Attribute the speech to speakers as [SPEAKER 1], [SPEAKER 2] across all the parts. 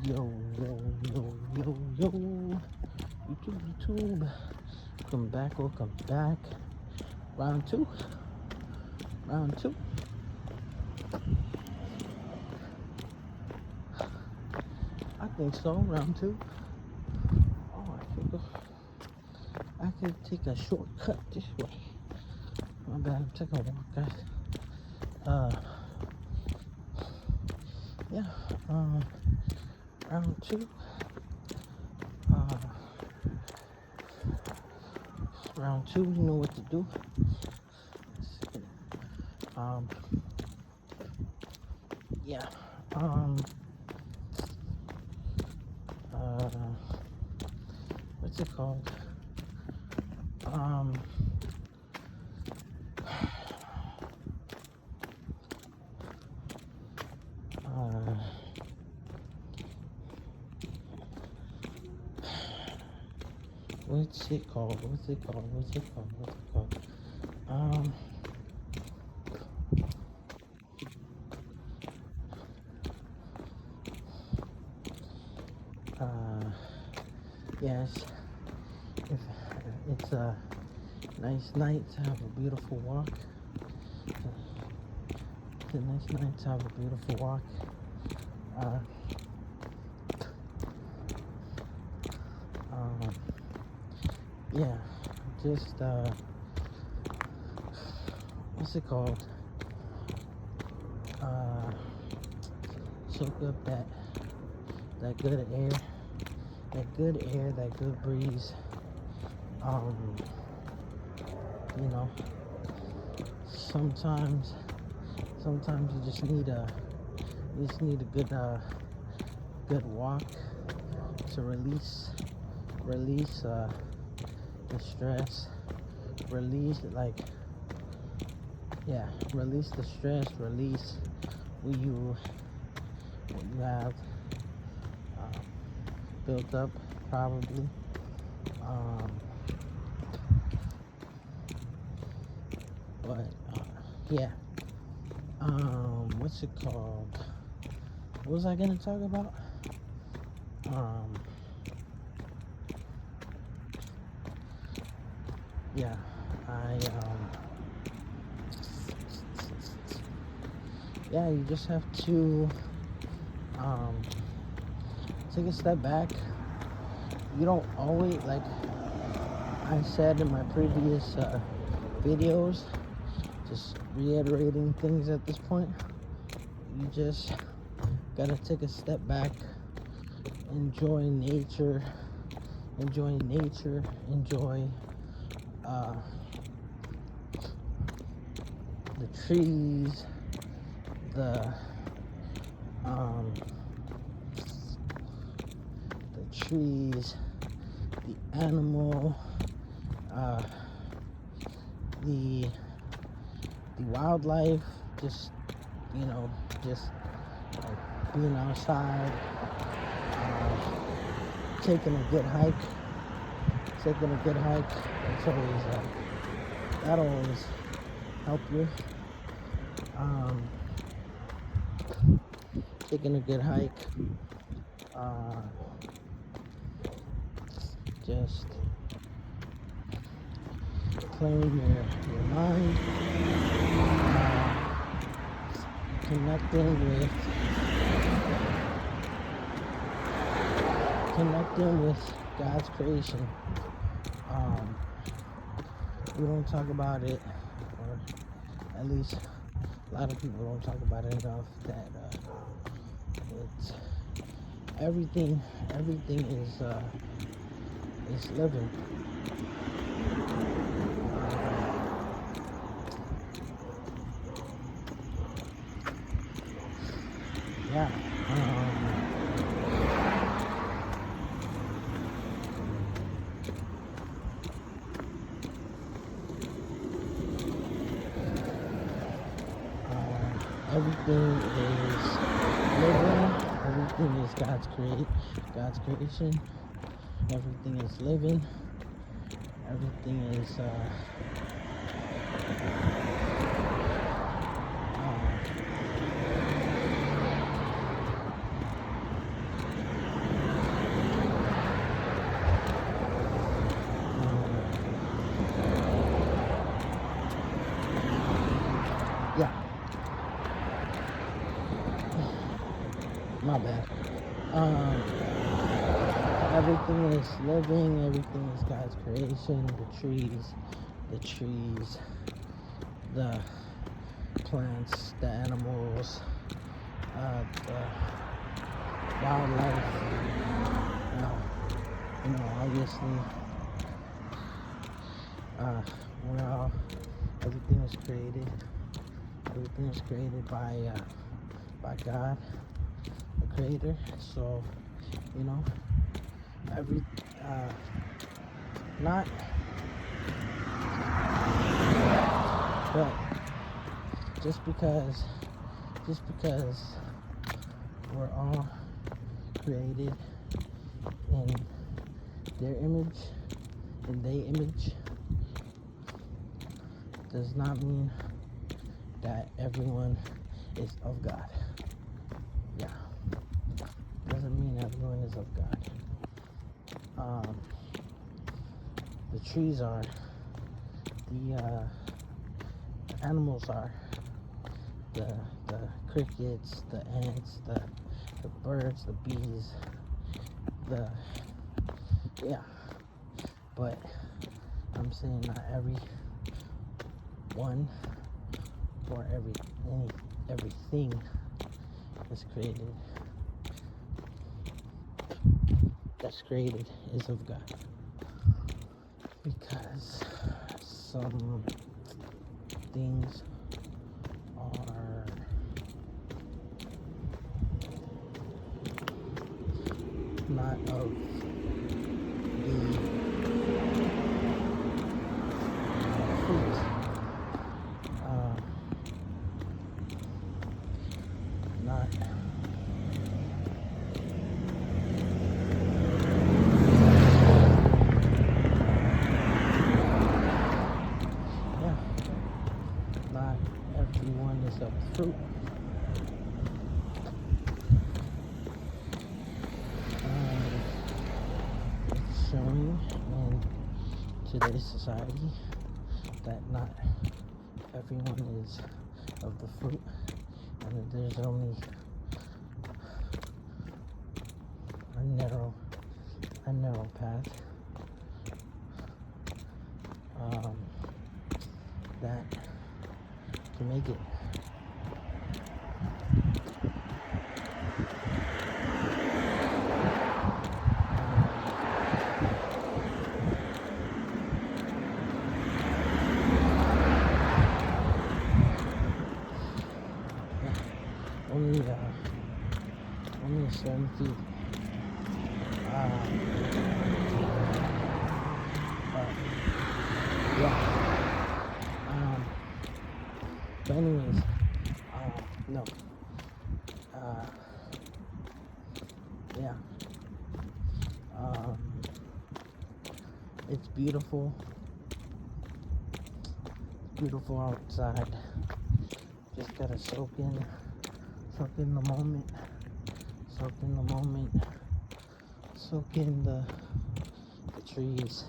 [SPEAKER 1] Yo, yo, yo, yo, yo. YouTube, YouTube. Welcome back. Round two. Round two. I think so. Round two. Oh, I could take a shortcut this way. My bad. I'm taking a walk, guys. Yeah. Round two. Round two. You know what to do. Yeah. What's it called? What's it called? Yes, if it's a nice night to have a beautiful walk. It's a nice night to have a beautiful walk. Yeah, just what's it called? Soak up that good air, that good breeze. You know, sometimes you just need a good walk to release the stress, release the stress, release what you have built up probably. But yeah. What's it called? What was I gonna talk about? Yeah, yeah, you just have to take a step back. You don't always, like I said in my previous videos, just reiterating things at this point, you just gotta take a step back, enjoy nature, enjoy the trees, the animal, the wildlife, just like being outside, taking a good hike. It's always that'll always help you. Taking a good hike, just clearing your mind, connecting with God's creation. We don't talk about it, or at least a lot of people don't talk about it enough, that it's everything is living. Yeah. Everything is living. Everything is God's creation. Everything is living. Everything is My bad. Um, Everything is living, everything is God's creation. The trees, the plants, the animals, the wildlife. Uh, Obviously, uh, we're all, everything was created. Everything was created by God, the Creator. So, you know, every not, but just because we're all created in their image, in their image, does not mean that everyone is of God. Yeah, doesn't mean everyone is of God. The trees are, the animals are, the crickets, the ants, the birds, the bees, the yeah. But I'm saying not every one or everything is created that's created is of God, because some things are not of the fruit. Not yeah, not everyone is of the fruit. It's showing in today's society that not everyone is of the fruit, and that there's only a narrow path that can make it. Only a certain few. But yeah. But anyways, no. Yeah. It's beautiful. Beautiful outside. Just gotta soak in the moment. Soak in the moment. Soak in the trees.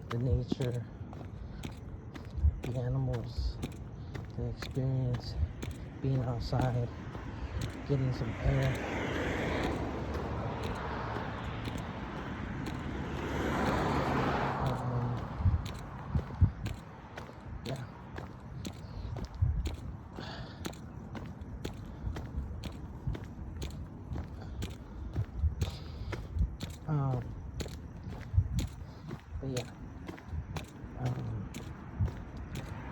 [SPEAKER 1] The nature, the animals, the experience, being outside, getting some air. Yeah. But yeah.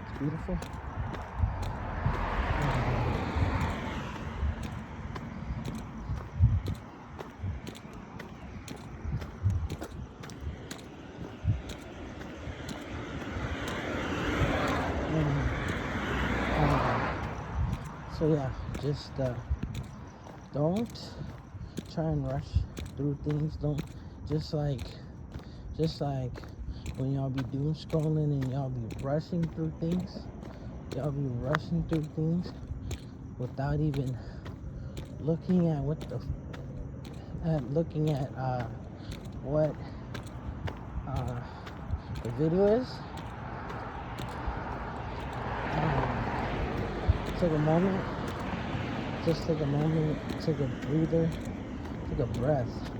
[SPEAKER 1] It's beautiful. So yeah, just don't try and rush through things. Don't just like when y'all be doom scrolling and y'all be rushing through things. Y'all be rushing through things without even looking at what the video is. take a moment. Just take a moment. Take a breather. Take a breath.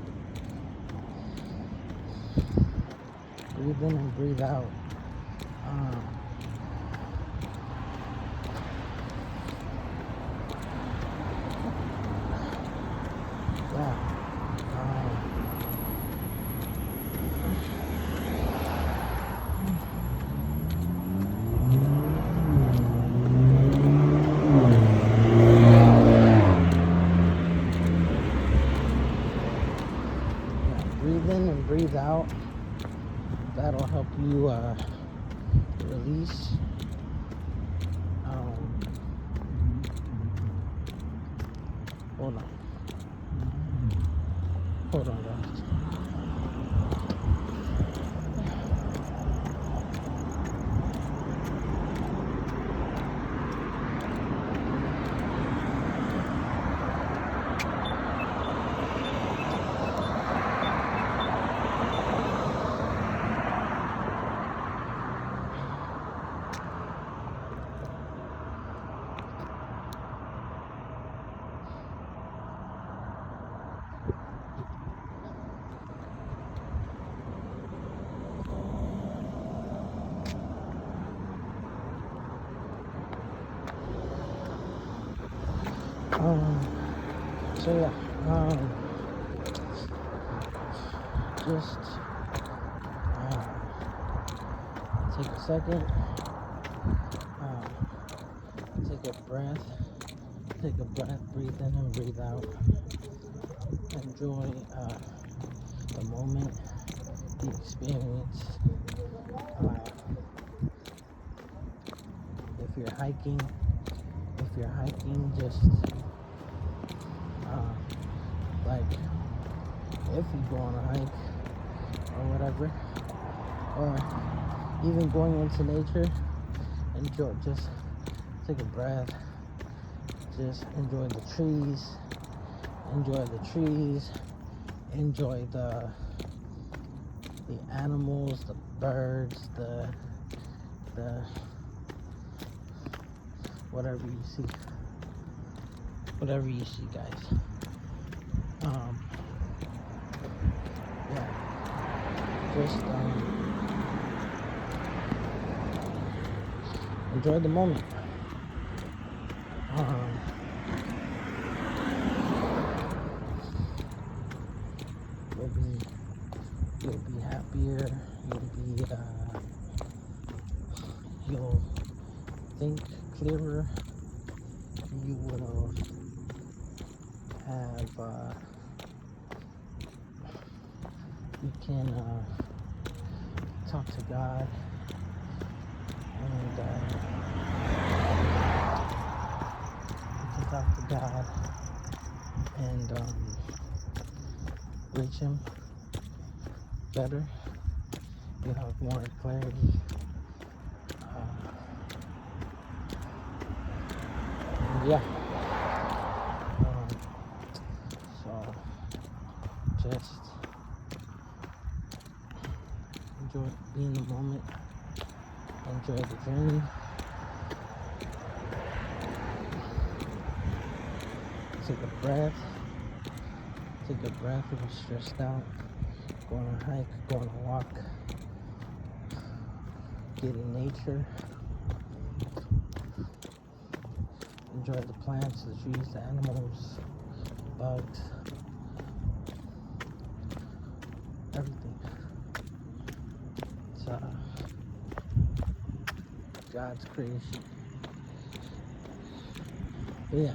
[SPEAKER 1] Breathe in and breathe out. Yeah. Breathe in and breathe out. That'll help you release. Hold on. Hold on, guys. So yeah, just take a second, take a breath, breathe in and breathe out. Enjoy the moment, the experience. If you're hiking, just like if you go on a hike or whatever, or even going into nature, just take a breath, just enjoy the trees, enjoy the animals, the birds, the whatever you see, guys. Yeah, just enjoy the moment. You'll be happier. You'll think clearer. You will have you can talk to God and reach Him better. You have more clarity. Yeah. So just be in the moment. Enjoy the journey. Take a breath. If you're stressed out. Go on a hike, go on a walk. Get in nature. Enjoy the plants, the trees, the animals, bugs, everything. It's God's creation. But yeah.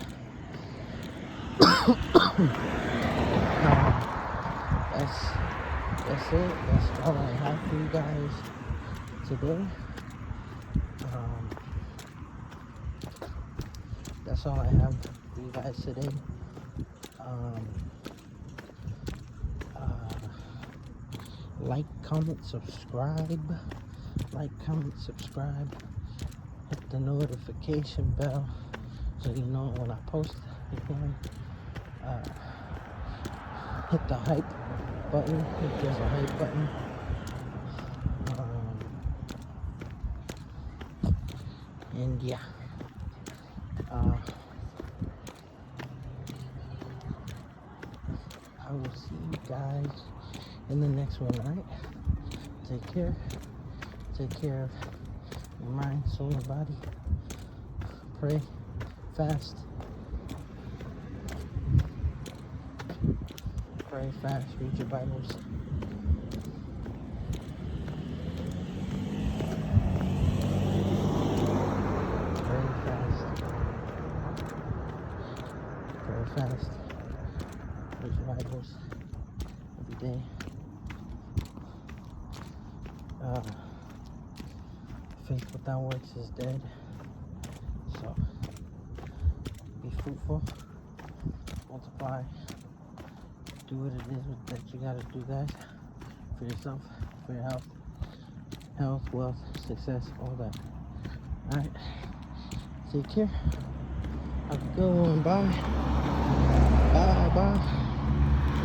[SPEAKER 1] That's it. That's all I have for you guys today. That's all I have for you guys today. Like, comment, subscribe. Hit the notification bell so you know when I post again. Hit the hype button if there's a hype button. And yeah, I will see you guys in the next one, alright? Take care. Take care of your mind, soul, and body. Pray, fast. Pray fast, read your Bibles. Pray fast. Pray fast. Read your Bibles every day. Faith without works is dead. So be fruitful, multiply, do what it is that you gotta do, guys, for yourself, for your health, wealth, success, all that. Alright, take care. Have a good one. Bye. Bye.